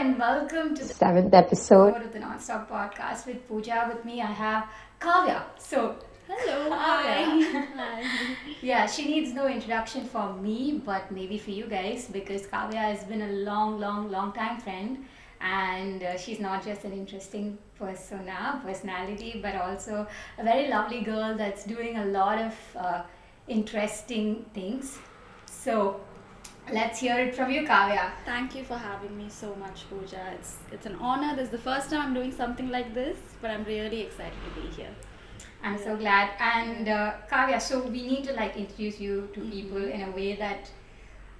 and welcome to the seventh episode of the Nonstop Podcast with Pooja. With me, I have Kavya. So, Hello, Kavya. hi. Yeah, she needs no introduction for me, but maybe for you guys because Kavya has been a long time friend, and she's not just an interesting personality, but also a very lovely girl that's doing a lot of interesting things. So, let's hear it from you, Kavya. Thank you for having me so much, Pooja. It's an honor. This is the first time I'm doing something like this, but I'm really excited to be here. I'm so glad. And Kavya, so we need to introduce you to people in a way that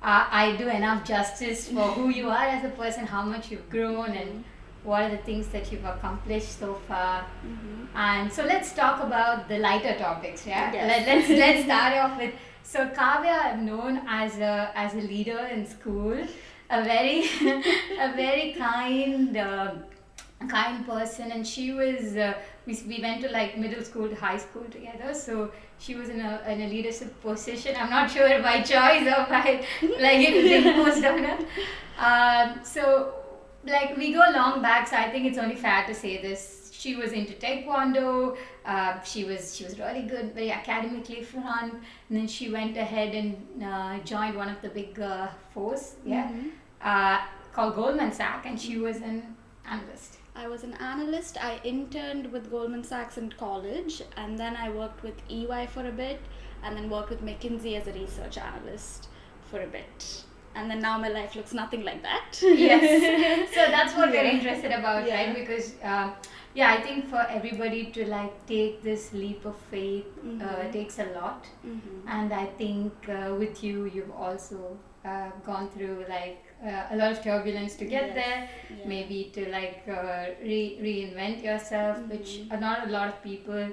I do enough justice for who you are as a person, how much you've grown, and what are the things that you've accomplished so far. And so let's talk about the lighter topics. Yeah, Yes. let's start off with. So Kavya, I've known as a leader in school, a very a very kind person, and she was we went to middle school to high school together, so she was in a leadership position. I'm not sure by choice or by it was imposed on her. So we go long back, so I think it's only fair to say this. She was into taekwondo. She was really good, very academically front, and then she went ahead and joined one of the big fours, called Goldman Sachs, and she was an analyst. I was an analyst. I interned with Goldman Sachs in college, and then I worked with EY for a bit, and then worked with McKinsey as a research analyst for a bit. And then now my life looks nothing like that. Yes. So that's what we're interested about, Yeah. right? Because I think for everybody to take this leap of faith takes a lot. And I think with you've also gone through a lot of turbulence to get Yes. there. Yeah. Maybe to reinvent yourself, which not a lot of people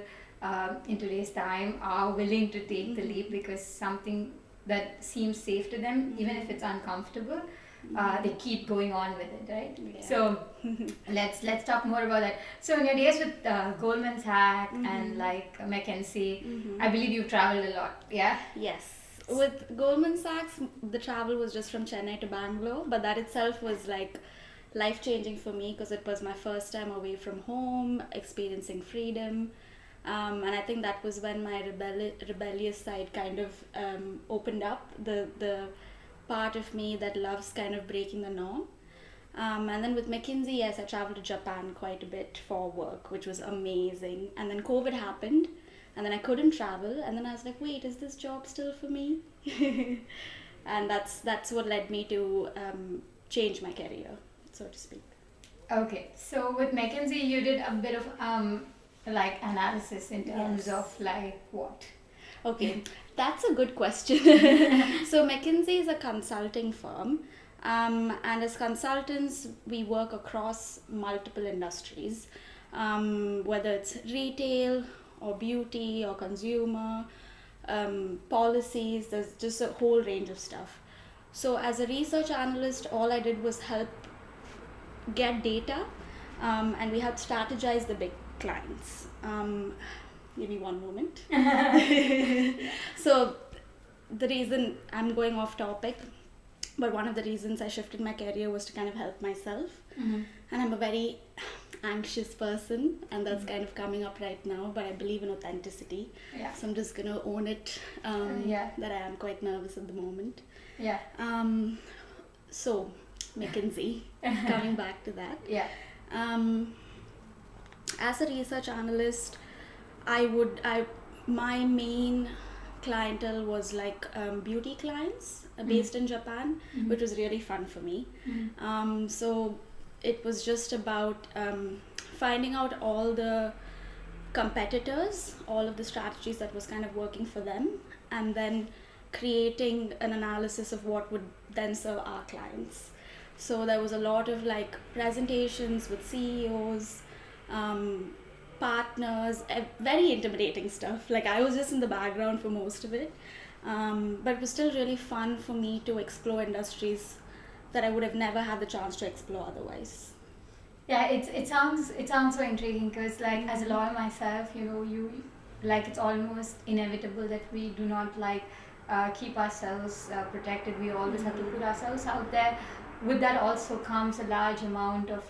in today's time are willing to take the leap, because something that seems safe to them, even if it's uncomfortable, they keep going on with it, right? Yeah. So let's talk more about that. So in your days with Goldman Sachs and McKinsey, I believe you've traveled a lot, yeah? Yes. With Goldman Sachs, the travel was just from Chennai to Bangalore, but that itself was life-changing for me because it was my first time away from home, experiencing freedom. And I think that was when my rebellious side kind of opened up, the part of me that loves kind of breaking the norm. And then with McKinsey, yes, I traveled to Japan quite a bit for work, which was amazing. And then COVID happened, and then I couldn't travel. And then I was like, wait, is this job still for me? And that's what led me to change my career, so to speak. Okay, so with McKinsey, you did a bit of analysis in terms Yes. of what? Okay, that's a good question. So McKinsey is a consulting firm, and as consultants, we work across multiple industries, whether it's retail or beauty or consumer, policies. There's just a whole range of stuff. So as a research analyst, all I did was help get data, and we helped strategize the big clients. Give me one moment. So the reason I'm going off topic, but one of the reasons I shifted my career was to kind of help myself. And I'm a very anxious person, and that's kind of coming up right now, but I believe in authenticity. Yeah. So I'm just going to own it, that I am quite nervous at the moment. Yeah. So McKinsey, coming back to that. Yeah. As a research analyst, my main clientele was beauty clients based in Japan, which was really fun for me. So it was just about finding out all the competitors, all of the strategies that was kind of working for them, and then creating an analysis of what would then serve our clients. So there was a lot of presentations with CEOs, partners, very intimidating stuff. I was just in the background for most of it, but it was still really fun for me to explore industries that I would have never had the chance to explore otherwise. Yeah, it sounds so intriguing because as a lawyer myself, you it's almost inevitable that we do not keep ourselves protected. We always have to put ourselves out there. With that also comes a large amount of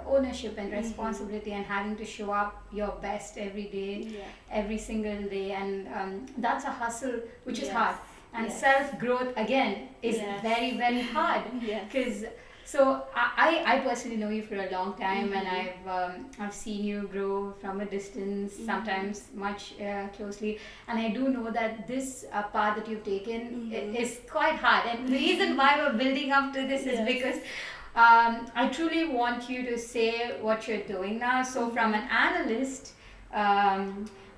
ownership and responsibility, and having to show up your best every day, every single day, and that's a hustle which is hard. And self growth again is very, very hard, because so I personally know you for a long time, and I've seen you grow from a distance, sometimes much closely, and I do know that this path that you've taken is quite hard. And the reason why we're building up to this is because I truly want you to say what you're doing now. So from an analyst,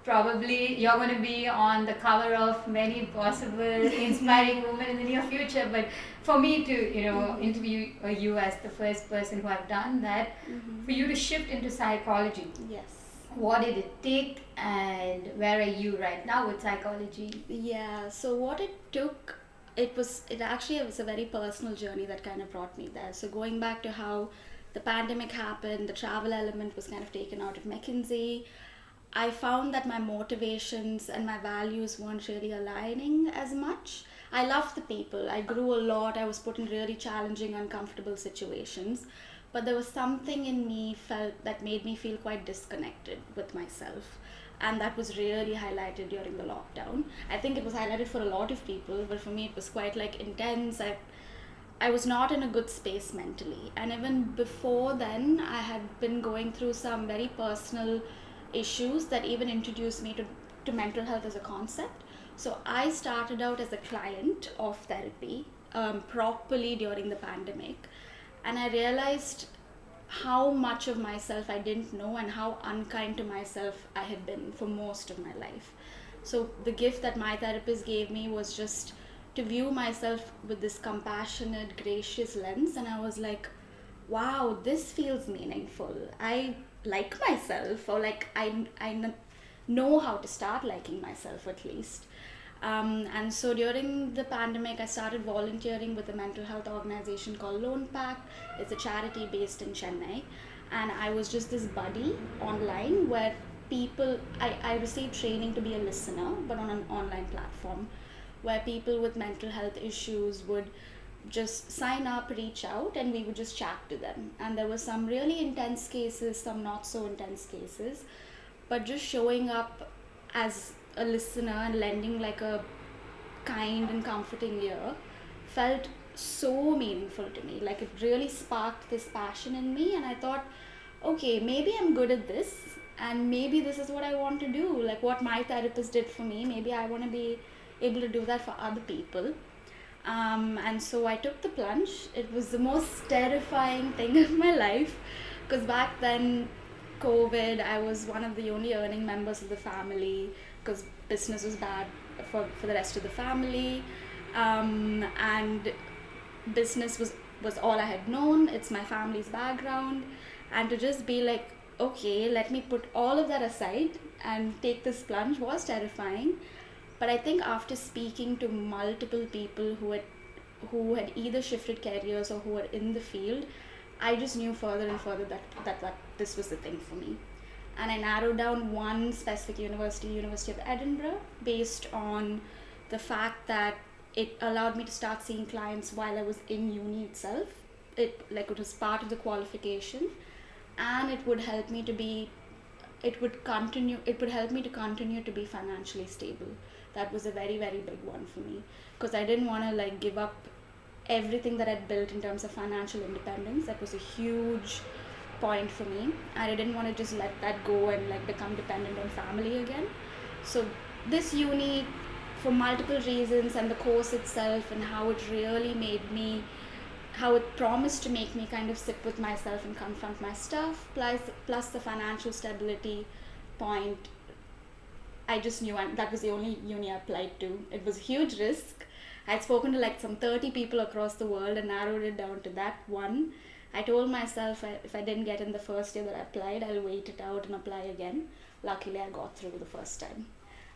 probably you're going to be on the cover of many possible inspiring women in the near future, but for me to interview you as the first person who have done that, for you to shift into psychology, what did it take, and where are you right now with psychology? So what it took, it was a very personal journey that kind of brought me there. So going back to how the pandemic happened, the travel element was kind of taken out of McKinsey. I found that my motivations and my values weren't really aligning as much. I loved the people. I grew a lot. I was put in really challenging, uncomfortable situations. But there was something in me that made me feel quite disconnected with myself. And that was really highlighted during the lockdown. I think it was highlighted for a lot of people, but for me it was quite intense. I was not in a good space mentally. And even before then, I had been going through some very personal issues that even introduced me to mental health as a concept. So I started out as a client of therapy properly during the pandemic, and I realized how much of myself I didn't know and how unkind to myself I had been for most of my life. So the gift that my therapist gave me was just to view myself with this compassionate, gracious lens, and I was like, wow, this feels meaningful. I like myself, or I know how to start liking myself at least. And so during the pandemic, I started volunteering with a mental health organization called Lone Pact. It's a charity based in Chennai, and I was just this buddy online where I received training to be a listener, but on an online platform where people with mental health issues would just sign up, reach out, and we would just chat to them. And there were some really intense cases, some not so intense cases, but just showing up as a listener and lending a kind and comforting ear felt so meaningful to me. It really sparked this passion in me, and I thought, okay, maybe I'm good at this, and maybe this is what I want to do. What my therapist did for me, maybe I want to be able to do that for other people. And so I took the plunge. It was the most terrifying thing of my life, because back then, COVID, I was one of the only earning members of the family, because business was bad for the rest of the family, and business was all I had known. It's my family's background, and to just be okay, let me put all of that aside and take this plunge was terrifying. But I think after speaking to multiple people who had either shifted careers or who were in the field, I just knew further and further that this was the thing for me. And I narrowed down one specific university of Edinburgh, based on the fact that it allowed me to start seeing clients while I was in uni itself. It was part of the qualification, and it would help me to continue to be financially stable. That was a very, very big one for me, because I didn't want to give up everything that I'd built in terms of financial independence. That was a huge point for me, and I didn't want to just let that go and become dependent on family again. So this uni, for multiple reasons, and the course itself and how it really how it promised to make me kind of sit with myself and confront my stuff, plus the financial stability point, I just knew that was the only uni I applied to. It was a huge risk. I'd spoken to some 30 people across the world and narrowed it down to that one. I told myself if I didn't get in the first year that I applied, I'll wait it out and apply again. Luckily, I got through the first time.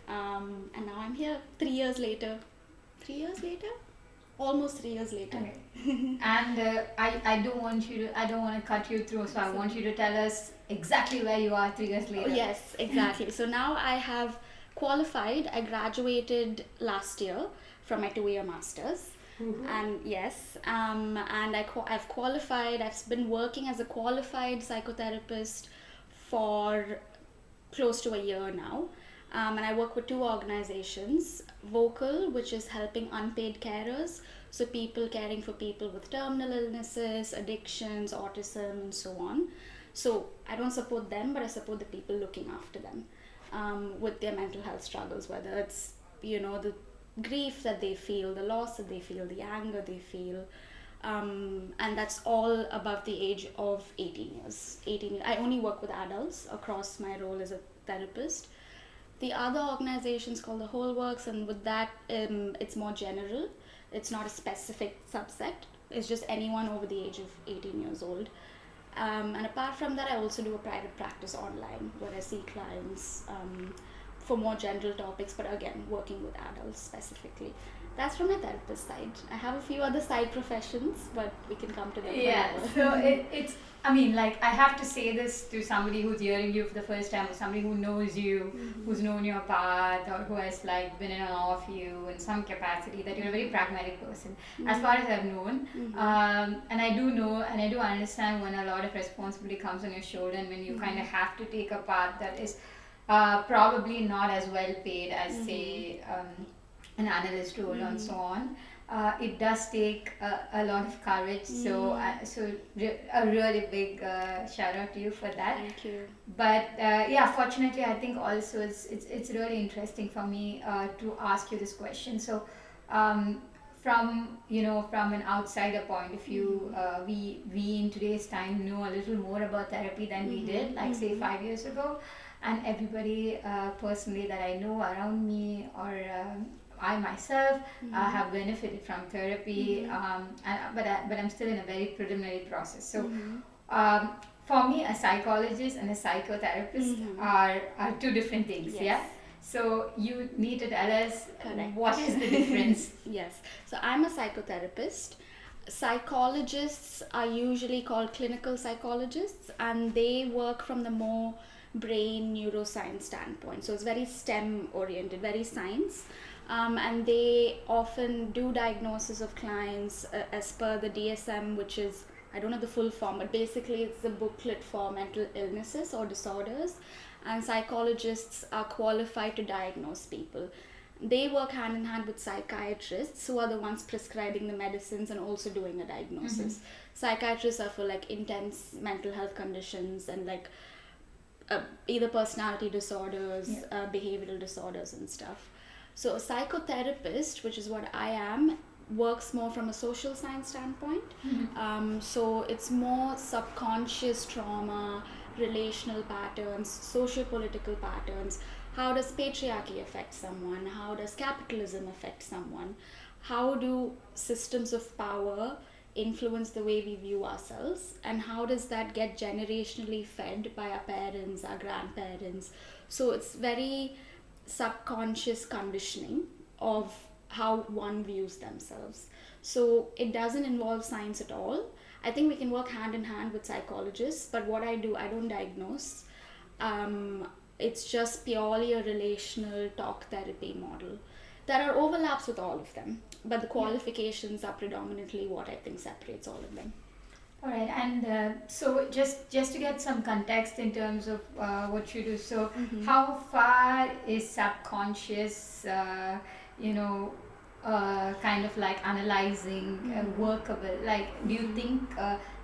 And now I'm here 3 years later. 3 years later? Almost 3 years later. Okay. And I don't want to cut you through, so I want you to tell us exactly where you are 3 years later. Yes, exactly. So now I have qualified. I graduated last year from my 2-year master's. And yes, and I've qualified. I've been working as a qualified psychotherapist for close to a year now. And I work with 2 organizations: Vocal, which is helping unpaid carers, so people caring for people with terminal illnesses, addictions, autism, and so on. So I don't support them, but I support the people looking after them with their mental health struggles, whether it's, the grief that they feel, the loss that they feel, the anger they feel. And that's all above the age of 18 years. I only work with adults across my role as a therapist. The other organization is called the Whole Works, and with that, it's more general. It's not a specific subset. It's just anyone over the age of 18 years old. And apart from that, I also do a private practice online where I see clients for more general topics, but again, working with adults specifically. That's from my therapist side. I have a few other side professions, but we can come to them. Yeah, so it's, I mean, like, I have to say this to somebody who's hearing you for the first time, or somebody who knows you, who's known your path, or who has like been in and off you in some capacity, that you're a very pragmatic person, as far as I've known. And I do know, and I do understand when a lot of responsibility comes on your shoulder, and when you kind of have to take a path that is probably not as well paid as, say, an analyst role and so on. It does take a lot of courage. So a really big shout out to you for that. Thank you. But yeah, fortunately, I think also it's really interesting for me to ask you this question. So from an outsider point of view, we in today's time know a little more about therapy than we did, like say 5 years ago. And everybody personally that I know around me, or I myself have benefited from therapy, but I'm still in a very preliminary process. So for me, a psychologist and a psychotherapist are 2 different things. Yes. Yeah. So you need to tell us Correct. what is the difference. Yes. So I'm a psychotherapist. Psychologists are usually called clinical psychologists, and they work from the more brain neuroscience standpoint. So it's very STEM oriented, very science. And they often do diagnosis of clients as per the DSM, which is, I don't know the full form, but basically it's the booklet for mental illnesses or disorders. And psychologists are qualified to diagnose people. They work hand in hand with psychiatrists, who are the ones prescribing the medicines and also doing a diagnosis. Psychiatrists are for like intense mental health conditions and like either personality disorders, behavioral disorders and stuff. So a psychotherapist, which is what I am, works more from a social science standpoint. So it's more subconscious trauma, relational patterns, socio-political patterns. How does patriarchy affect someone? How does capitalism affect someone? How do systems of power influence the way we view ourselves? And how does that get generationally fed by our parents, our grandparents? So it's very subconscious conditioning of how one views themselves. So it doesn't involve science at all. I think we can work hand in hand with psychologists, but what I do, I don't diagnose. It's just purely a relational talk therapy model. There are overlaps with all of them, but the qualifications are predominantly what I think separates all of them. All right, and so just to get some context in terms of what you do, so how far is subconscious, kind of like analyzing workable? Like, do you think,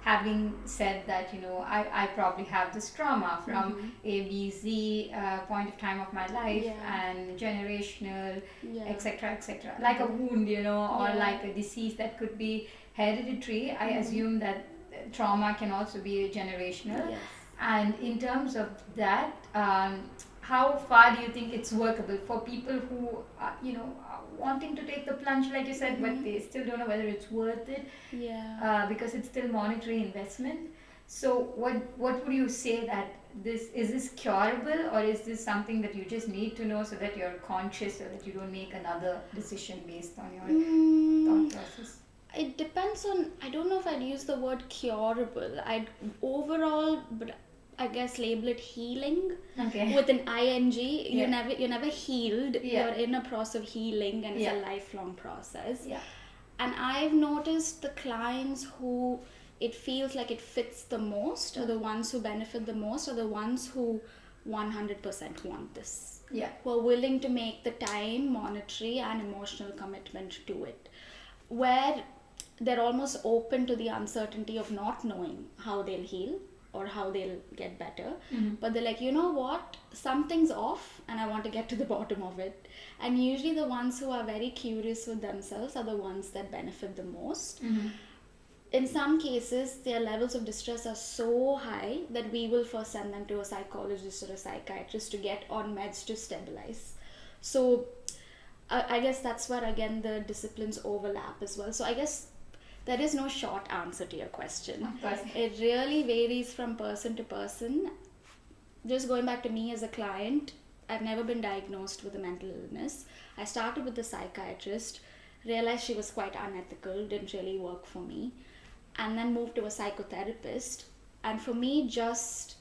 having said that, I probably have this trauma from A, B, Z point of time of my life, and generational, etc., like a wound, or like a disease that could be hereditary. I assume that trauma can also be generational. Yes. And in terms of that, how far do you think it's workable for people who are wanting to take the plunge, like you said, but they still don't know whether it's worth it, because it's still monetary investment? So what would you say that is this curable, or is this something that you just need to know so that you're conscious, so that you don't make another decision based on your thought process? It depends on, I don't know if I'd use the word curable. I guess, label it healing Okay. with an ing. Yeah. You're never healed. Yeah. You're in a process of healing, and it's Yeah. a lifelong process. Yeah. And I've noticed the clients who it feels like it fits the most, or the ones who benefit the most, are the ones who 100% want this. Yeah. Who are willing to make the time, monetary, and emotional commitment to it. Where they're almost open to the uncertainty of not knowing how they'll heal or how they'll get better. But they're like, you know what? Something's off and I want to get to the bottom of it. And usually the ones who are very curious with themselves are the ones that benefit the most. In some cases, their levels of distress are so high that we will first send them to a psychologist or a psychiatrist to get on meds to stabilize. So I guess that's where again the disciplines overlap as well. So I guess there is no short answer to your question. Of course. It really varies from person to person. Just going back to me as a client, I've never been diagnosed with a mental illness. I started with a psychiatrist, realized she was quite unethical, didn't really work for me, and then moved to a psychotherapist. And for me, just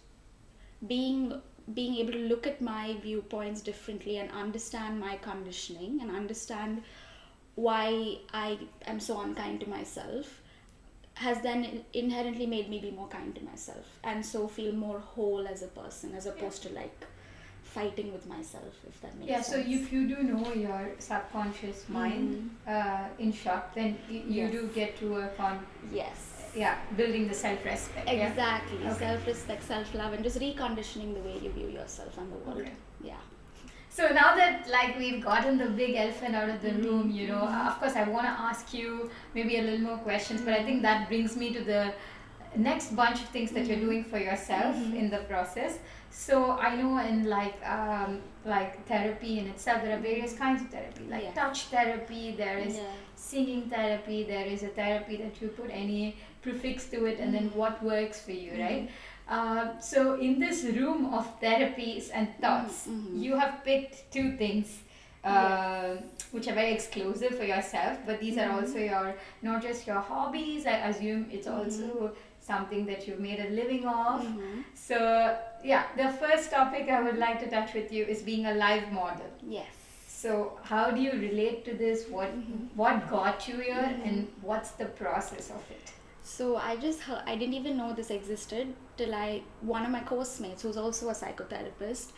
being able to look at my viewpoints differently and understand my conditioning and understand why I am so unkind to myself has then inherently made me be more kind to myself, and so feel more whole as a person, as opposed to like fighting with myself, if that makes sense. So if you do know your subconscious mind in short, then you do get to work on building the self-respect. Exactly. Okay. Self-respect, self-love, and just reconditioning the way you view yourself and the world. Okay. Yeah. So now that like we've gotten the big elephant out of the room, you know, of course I want to ask you maybe a little more questions, but I think that brings me to the next bunch of things that you're doing for yourself in the process. So I know in like therapy in itself, there are various kinds of therapy, like touch therapy, there is singing therapy, there is a therapy that you put any prefix to it and then what works for you, right? So in this room of therapies and thoughts, you have picked two things which are very exclusive for yourself, but these are also your, not just your hobbies, I assume it's also something that you've made a living of. So the first topic I would like to touch with you is being a live model. Yes. So how do you relate to this? What got you here and what's the process of it? So I didn't even know this existed till one of my course mates, who's also a psychotherapist,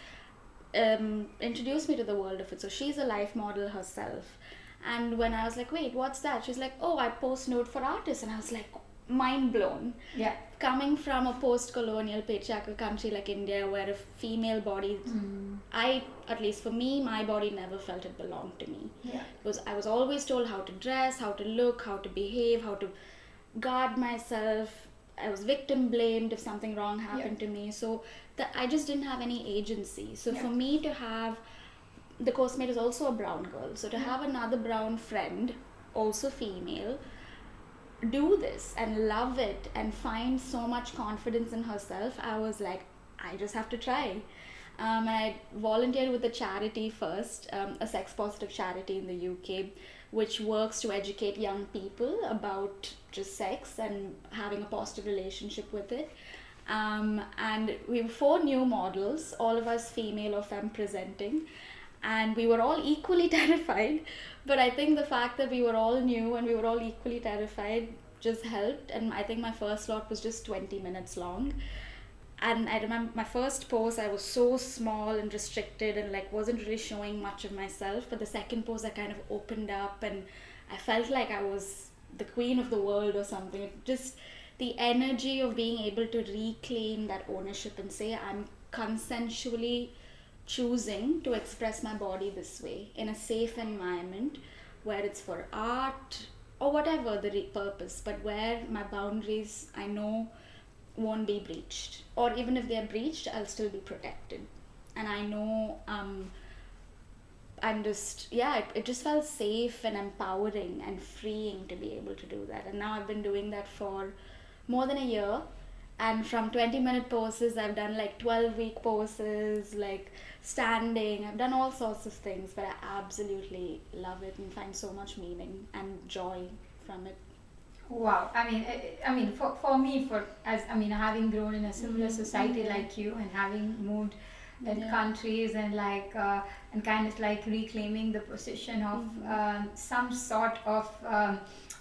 introduced me to the world of it. So she's a life model herself. And when I was like, wait, what's that? She's like, oh, I post nude for artists. And I was like, mind blown. Yeah. Coming from a post-colonial patriarchal country like India, where a female body, at least for me, my body never felt it belonged to me. Yeah. Because I was always told how to dress, how to look, how to behave, how to guard myself. I was victim blamed if something wrong happened to me. So I just didn't have any agency. So for me to have, the course mate is also a brown girl. So to have another brown friend, also female, do this and love it and find so much confidence in herself, I was like, I just have to try. And I volunteered with a charity first, a sex positive charity in the UK, which works to educate young people about just sex and having a positive relationship with it. And we were 4 new models, all of us female or femme presenting, and we were all equally terrified. But I think the fact that we were all new and we were all equally terrified just helped. And I think my first slot was just 20 minutes long. And I remember my first pose, I was so small and restricted and like wasn't really showing much of myself. But the second pose, I kind of opened up and I felt like I was the queen of the world or something. Just the energy of being able to reclaim that ownership and say, I'm consensually choosing to express my body this way in a safe environment where it's for art or whatever the purpose, but where my boundaries I know won't be breached, or even if they're breached, I'll still be protected. And I know I'm just, it just felt safe and empowering and freeing to be able to do that. And now I've been doing that for more than a year. And from 20-minute poses, I've done like 12-week poses, like standing. I've done all sorts of things, but I absolutely love it and find so much meaning and joy from it. Wow. I mean, for me, having grown in a similar society like you, and having moved in countries, and and kind of like reclaiming the position of some sort of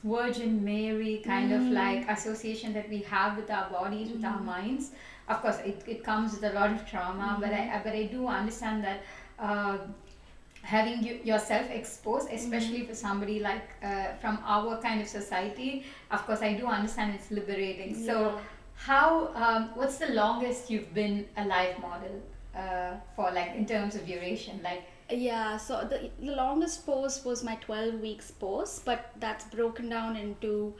Virgin Mary kind of like association that we have with our bodies, with our minds. Of course, it comes with a lot of trauma, but I do understand that. Having yourself exposed, especially for somebody like from our kind of society, of course I do understand it's liberating. So how what's the longest you've been a live model for, like, in terms of duration, like? Yeah, so the longest pose was my 12 weeks pose, but that's broken down into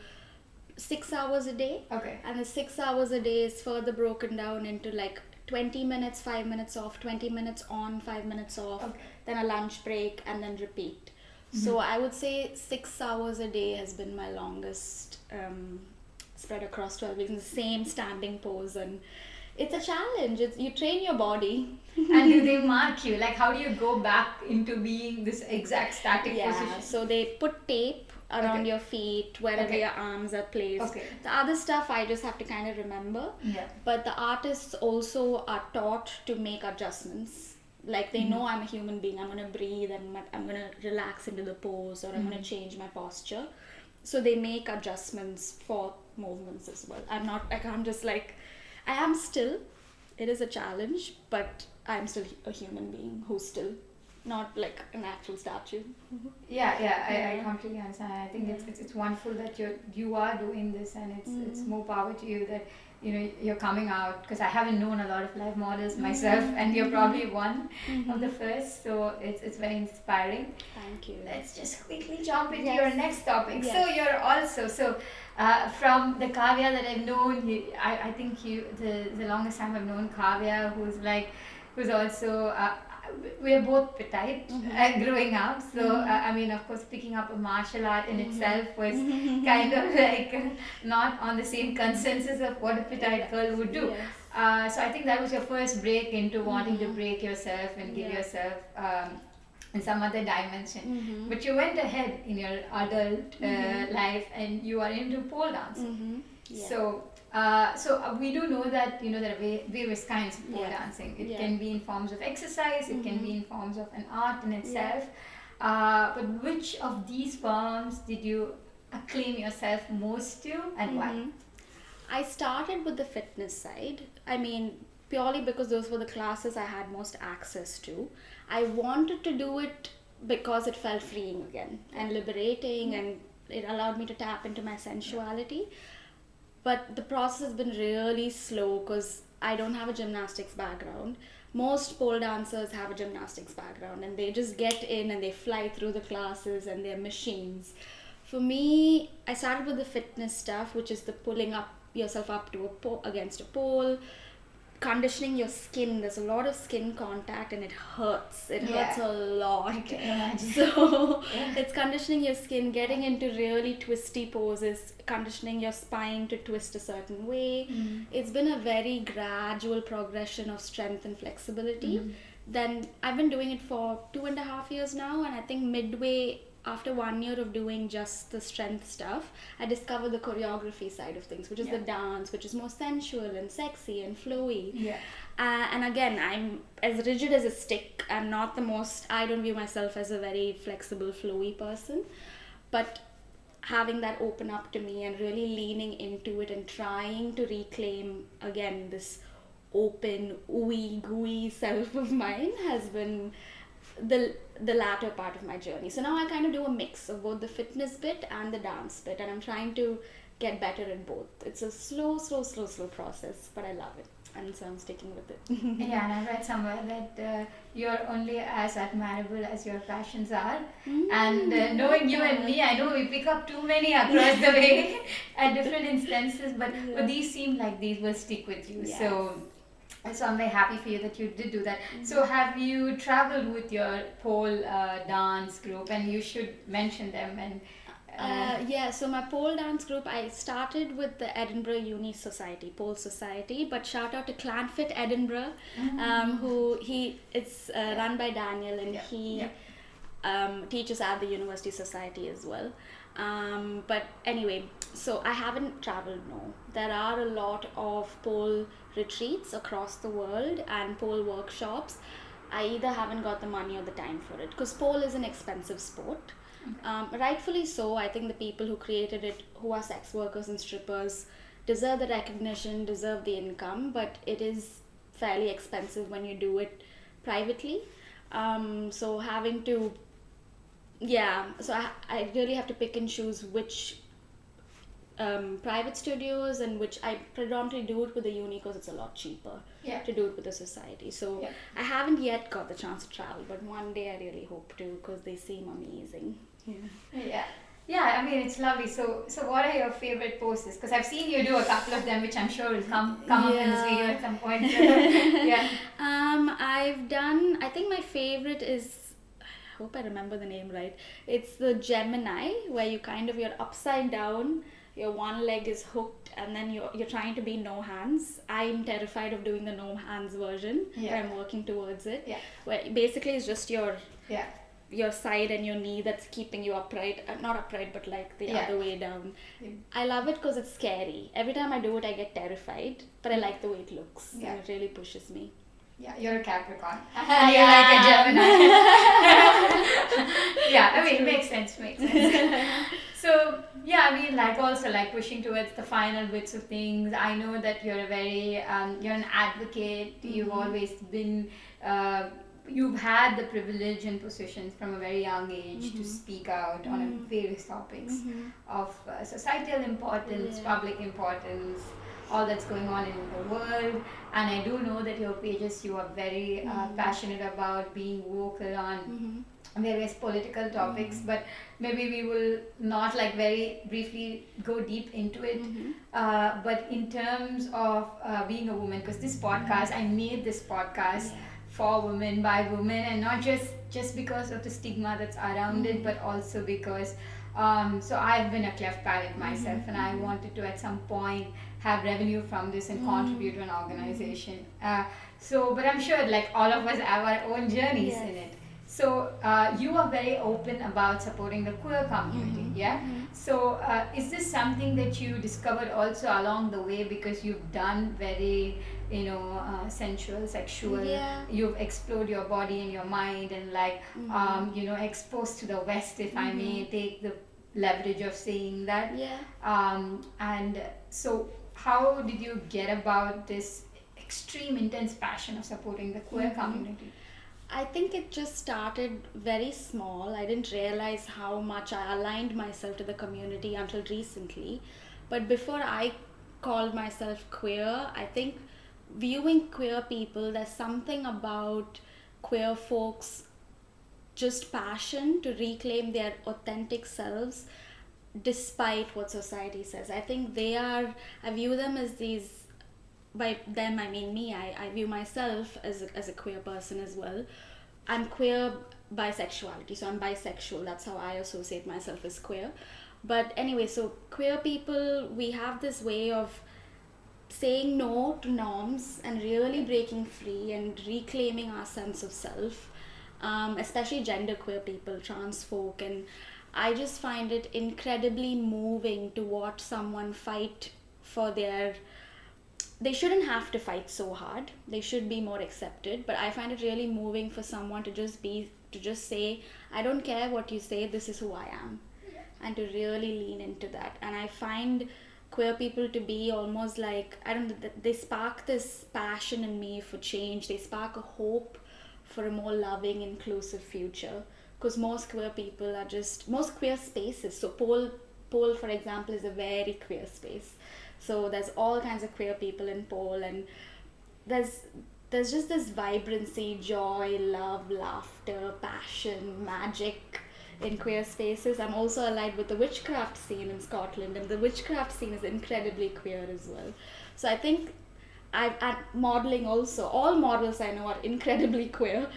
6 hours a day. Okay. And the 6 hours a day is further broken down into like 20 minutes, 5 minutes off, 20 minutes on, 5 minutes off, then a lunch break, and then repeat. So I would say 6 hours a day has been my longest, spread across 12 weeks in the same standing pose. And it's a challenge. You train your body. And do they mark you? Like, how do you go back into being this exact static position? So they put tape around your feet, wherever your arms are placed. The other stuff I just have to kind of remember. But the artists also are taught to make adjustments. Like, they know I'm a human being. I'm going to breathe, and I'm going to relax into the pose, or I'm going to change my posture. So they make adjustments for movements as well. I can't just like, I am still, it is a challenge, but I'm still a human being who's still not like an actual statue. I completely understand. I think it's wonderful that you are doing this, and it's more power to you that you're coming out, because I haven't known a lot of live models myself, and you're probably one of the first, so it's very inspiring. Thank you. Let's just quickly jump into your next topic. So you're also from the Kavya that I've known, I think the longest time I've known Kavya, who's also we're both petite growing up, so I mean, of course, picking up a martial art in itself was kind of like not on the same consensus of what a petite girl would do. So I think that was your first break into wanting to break yourself and give yourself in some other dimension. But you went ahead in your adult life, and you are into pole dancing. So we do know that there are various kinds of pole dancing. It can be in forms of exercise, it can be in forms of an art in itself. But which of these forms did you acclaim yourself most to, and why? I started with the fitness side. I mean, purely because those were the classes I had most access to. I wanted to do it because it felt freeing again and liberating, and it allowed me to tap into my sensuality. But the process has been really slow because I don't have a gymnastics background. Most pole dancers have a gymnastics background, and they just get in and they fly through the classes, and they're machines. For me, I started with the fitness stuff, which is the pulling up yourself up to against a pole, conditioning your skin. There's a lot of skin contact, and it hurts. It hurts a lot. So it's conditioning your skin, getting into really twisty poses, conditioning your spine to twist a certain way. It's been a very gradual progression of strength and flexibility. Then I've been doing it for 2.5 years now, and I think midway after 1 year of doing just the strength stuff, I discovered the choreography side of things, which is the dance, which is more sensual and sexy and flowy. And again, I'm as rigid as a stick. I'm not I don't view myself as a very flexible, flowy person. But having that open up to me and really leaning into it and trying to reclaim, again, this open, ooey gooey self of mine has been the latter part of my journey. So now I kind of do a mix of both the fitness bit and the dance bit, and I'm trying to get better at both. It's a slow process, but I love it, and so I'm sticking with it. And I read somewhere that you're only as admirable as your passions are. And knowing you and me, I know we pick up too many across the way at different instances, but these seem like these will stick with you. So I'm very happy for you that you did do that. So have you traveled with your pole dance group? And you should mention them. And so my pole dance group, I started with the Edinburgh Uni Society, Pole Society, but shout out to Clanfit Edinburgh, it's run by Daniel, and he teaches at the University Society as well. But anyway, so I haven't traveled, no. There are a lot of pole retreats across the world and pole workshops. I either haven't got the money or the time for it because pole is an expensive sport. Rightfully so. I think the people who created it, who are sex workers and strippers, deserve the recognition, deserve the income, but it is fairly expensive when you do it privately. So having to, yeah, so I really have to pick and choose which private studios and which I predominantly do it with the uni because it's a lot cheaper to do it with the society. So I haven't yet got the chance to travel, but one day I really hope to because they seem amazing. Yeah, I mean it's lovely. So what are your favorite poses? Because I've seen you do a couple of them, which I'm sure will come up in this video at some point. I've done. I think my favorite is. I hope I remember the name right. It's the Gemini, where you're upside down. Your one leg is hooked, and then you're trying to be no hands. I'm terrified of doing the no hands version. But I'm working towards it. Where basically it's just your side and your knee that's keeping you upright, not upright but like the other way down. I love it because it's scary. Every time I do it I get terrified, but I like the way it looks and it really pushes me. You're a Capricorn and you're like a Gemini. I mean makes sense. So I mean like also like pushing towards the final bits of things. I know that you're a very you're an advocate. You've always been you've had the privilege and positions from a very young age to speak out on various topics of societal importance, public importance, all that's going on in the world. And I do know that your pages, you are very passionate about being vocal on various political topics, but maybe we will not like very briefly go deep into it. But in terms of being a woman, because this podcast, I made this podcast for women by women, and not just because of the stigma that's around it, but also because so I've been a cleft palate myself, and I wanted to at some point have revenue from this and contribute to an organization. But I'm sure like all of us have our own journeys in it. So you are very open about supporting the queer community, So is this something that you discovered also along the way because you've done very, sensual, sexual, you've explored your body and your mind and like, exposed to the West, if I may take the leverage of saying that. And so how did you get about this extreme intense passion of supporting the queer community? I think it just started very small. I didn't realize how much I aligned myself to the community until recently. But before I called myself queer, I think viewing queer people, there's something about queer folks' just passion to reclaim their authentic selves despite what society says. I think I view them as these, by them I mean me, I view myself as a queer person as well. I'm queer bisexuality, so I'm bisexual, that's how I associate myself as queer. But anyway, so queer people, we have this way of saying no to norms and really breaking free and reclaiming our sense of self, especially genderqueer people, trans folk, and I just find it incredibly moving to watch someone fight for they shouldn't have to fight so hard. They should be more accepted. But I find it really moving for someone to just say, I don't care what you say, this is who I am. And to really lean into that. And I find queer people to be almost like, they spark this passion in me for change. They spark a hope for a more loving, inclusive future. Because most queer people are most queer spaces. So Pole, for example, is a very queer space. So there's all kinds of queer people in Pole, and there's just this vibrancy, joy, love, laughter, passion, magic in queer spaces. I'm also allied with the witchcraft scene in Scotland, and the witchcraft scene is incredibly queer as well. So I think I'm modeling also. All models I know are incredibly queer.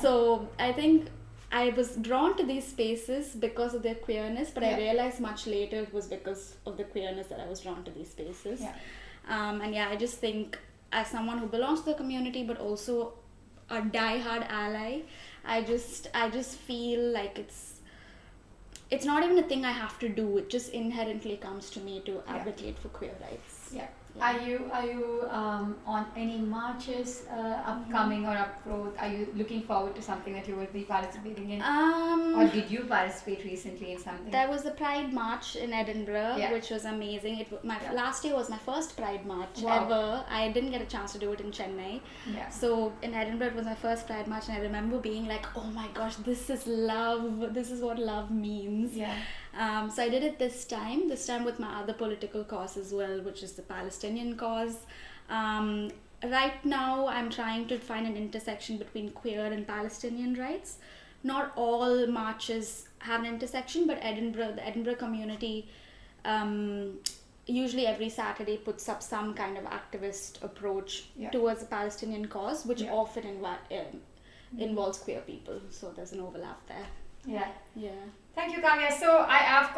So I think I was drawn to these spaces because of their queerness, but I realized much later it was because of the queerness that I was drawn to these spaces. I just think as someone who belongs to the community but also a die-hard ally, I just feel like it's not even a thing I have to do. It just inherently comes to me to advocate for queer rights. Yeah. Are you on any marches upcoming or up growth? Are you looking forward to something that you will be participating in? Or did you participate recently in something? There was the Pride March in Edinburgh, which was amazing. Last year was my first Pride March ever. I didn't get a chance to do it in Chennai. Yeah. So in Edinburgh it was my first Pride March, and I remember being like, oh my gosh, this is love. This is what love means. Yeah. So I did it this time with my other political cause as well, which is the Palestinian cause. Right now I'm trying to find an intersection between queer and Palestinian rights. Not all marches have an intersection, but the Edinburgh community usually every Saturday puts up some kind of activist approach towards the Palestinian cause, which often involves queer people. So there's an overlap there. Yeah. Thank you, Kavya. So I have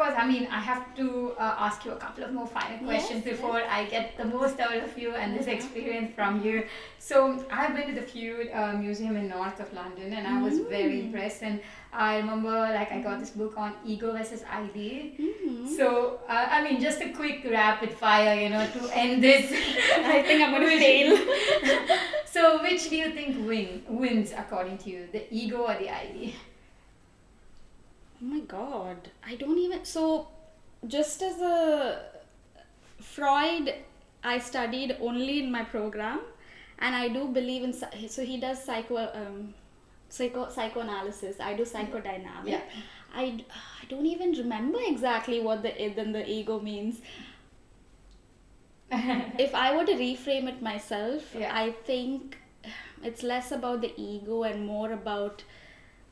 to ask you a couple of more final questions before I get the most out of you and this experience from you. So I've been to the Feud Museum in north of London, and I was very impressed. And I remember, I got this book on ego versus ID. So just a quick rapid fire, to end this. I think I'm going to fail. So which do you think wins according to you, the ego or the ID? Oh my god, I don't even... So, just as a Freud, I studied only in my program, and I do believe in... So, he does psychoanalysis, I do psychodynamic. Yeah. I don't even remember exactly what the id and the ego means. If I were to reframe it myself, I think it's less about the ego and more about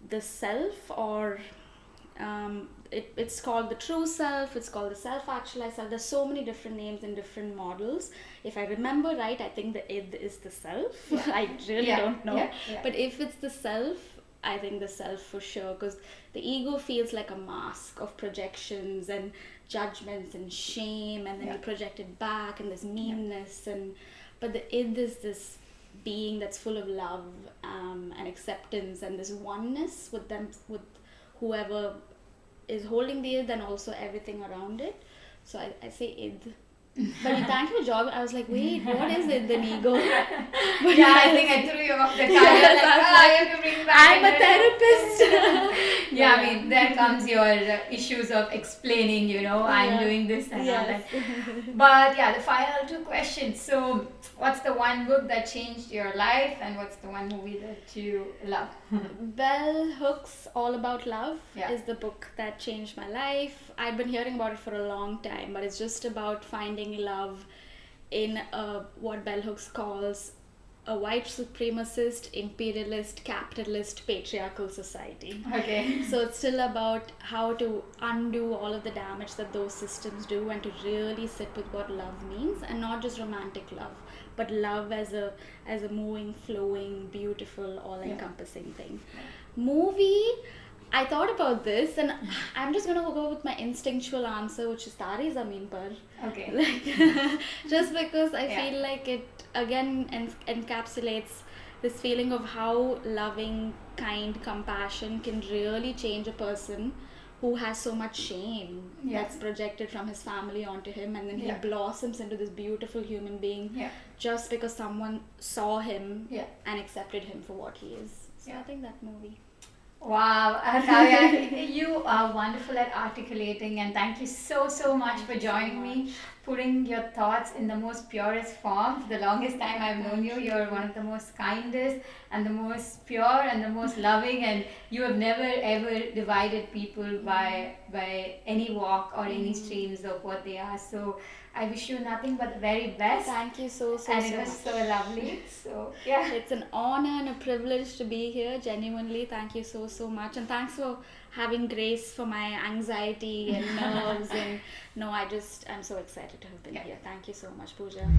the self, or... it's called the true self, it's called the self-actualized self. There's so many different names and different models. If I remember right, I think the id is the self. I really don't know. But if it's the self, I think the self for sure, because the ego feels like a mask of projections and judgments and shame, and then you project it back, and there's meanness, but the id is this being that's full of love and acceptance and this oneness with them, with whoever is holding the id and also everything around it. So I say id. But you thank you, job. I was like, wait, what is it, the ego? But I think I threw you off the car. I have to bring back. I'm a therapist. There comes your issues of explaining, I'm doing this and all that. But the final two questions. So, what's the one book that changed your life, and what's the one movie that you love? Bell Hooks' All About Love is the book that changed my life. I've been hearing about it for a long time, but it's just about finding love in what Bell Hooks calls a white supremacist, imperialist, capitalist, patriarchal society. Okay. So it's still about how to undo all of the damage that those systems do, and to really sit with what love means, and not just romantic love, but love as a moving, flowing, beautiful, all-encompassing thing. Movie, I thought about this, and I'm just gonna go with my instinctual answer, which is Tare Zameen Par. Okay. Just because I feel like it again encapsulates this feeling of how loving, kind, compassion can really change a person who has so much shame that's projected from his family onto him, and then he blossoms into this beautiful human being just because someone saw him and accepted him for what he is. So I think that movie. Wow, Kavya, you are wonderful at articulating, and thank you so much for joining me, putting your thoughts in the most purest form. For the longest time I've known you, you're one of the most kindest and the most pure and the most loving, and you have never ever divided people by any walk or any streams of what they are. So I wish you nothing but the very best. Thank you so and it was much. So lovely. So it's an honor and a privilege to be here. Genuinely, thank you so much, and thanks for having grace for my anxiety and nerves. And I'm so excited to have been here. Thank you so much, Pooja.